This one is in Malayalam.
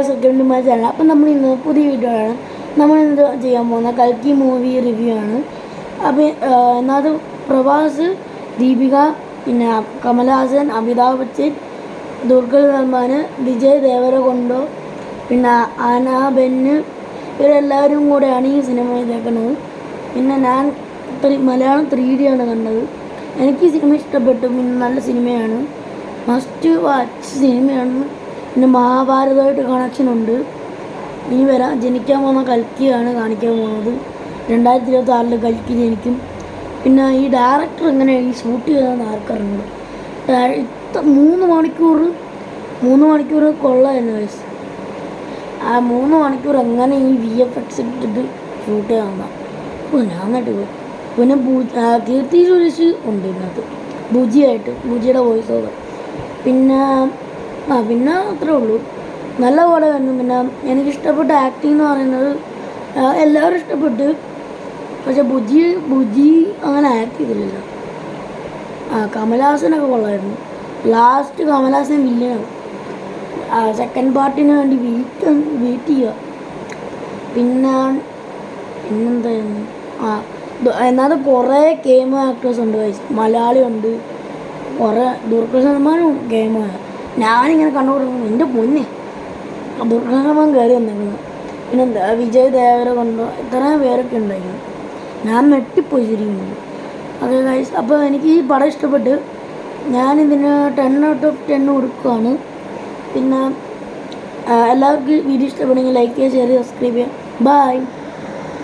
സെക്കൻഡ് മാച്ചാണ്. അപ്പം നമ്മൾ ഇന്ന് പുതിയ വീഡിയോ ആണ്. നമ്മളിന്ന് ചെയ്യാൻ പോകുന്ന കൽക്കി മൂവി റിവ്യൂ ആണ്. അപ്പം എന്നത് പ്രഭാസ്, ദീപിക, പിന്നെ കമൽഹാസൻ, അമിതാഭ് ബച്ചൻ, ദുൽഖർ സൽമാൻ, വിജയ് ദേവരകൊണ്ട, പിന്നെ ആന ബെന്ന്, ഇവരെല്ലാവരും കൂടെയാണ് ഈ സിനിമ ചെയ്തേക്കുന്നത്. പിന്നെ ഞാൻ മലയാളം 3D ആണ് കണ്ടത്. എനിക്ക് ഈ സിനിമ ഇഷ്ടപ്പെട്ടു. പിന്നെ നല്ല സിനിമയാണ്, മസ്റ്റ് വാച്ച് സിനിമയാണ്. പിന്നെ മഹാഭാരതമായിട്ട് കണക്ഷനുണ്ട്. ഇനി ജനിക്കാൻ പോകുന്ന കൽക്കിയാണ് കാണിക്കാൻ പോകുന്നത്. 2026 കൽക്കി ജനിക്കും. പിന്നെ ഈ ഡയറക്ടർ എങ്ങനെ ഈ ഷൂട്ട് ചെയ്തതെന്ന് ആർക്കറിഞ്ഞു. 3 മണിക്കൂർ കൊള്ളായിരുന്നു വയസ്സ്. ആ 3 മണിക്കൂർ എങ്ങനെ ഈ VFX ഇട്ടിട്ട് ഷൂട്ട് ചെയ്യാവുന്ന ഞാൻ നട്ടുപോയി. പിന്നെ കീർത്തി സുരേഷ് ഉണ്ട് ഇതിനകത്ത് ഭുജിയുടെ വോയിസ് ഓവർ. പിന്നെ അത്രേ ഉള്ളൂ. നല്ല പോലെ വന്നു. പിന്നെ എനിക്കിഷ്ടപ്പെട്ട ആക്ടിങ് എന്ന് പറയുന്നത് എല്ലാവരും ഇഷ്ടപ്പെട്ട്. പക്ഷെ ബുജി അങ്ങനെ ആക്ട് ചെയ്തില്ലല്ലോ. കമൽഹാസനൊക്കെ കൊള്ളായിരുന്നു. ലാസ്റ്റ് കമൽഹാസൻ വില്ലനാവും. സെക്കൻഡ് പാർട്ടിന് വേണ്ടി വെയിറ്റ് ചെയ്യുക. പിന്നെന്തായിരുന്നു, എന്നാലും കുറേ ഗെയിം ആക്ടേഴ്സ് ഉണ്ട്. മലയാളി ഉണ്ട്, കുറേ ദുൽഖർ സൽമാനും ഗെയിമാണ്. ഞാനിങ്ങനെ കണ്ടുകൊടുക്കുന്നു, എൻ്റെ പൊന്നെ ദുൽഖർ സൽമാൻ കയറി വന്നേക്കുന്നു. പിന്നെന്താ വിജയ് ദേവരകൊണ്ട, ഇത്രയും പേരൊക്കെ ഉണ്ടായിരുന്നു. ഞാൻ നെട്ടിപ്പോയി ശരിക്കും. അതെ ഗൈസ്, അപ്പോൾ എനിക്ക് ഈ പടം ഇഷ്ടപ്പെട്ട് ഞാനിതിന് 10 out of 10 കൊടുക്കുകയാണ്. പിന്നെ എല്ലാവർക്കും വീഡിയോ ഇഷ്ടപ്പെടുമെങ്കിൽ ലൈക്ക് ചെയ്യുക, ഷെയർ ചെയ്യുക, സബ്സ്ക്രൈബ് ചെയ്യുക. ബൈ.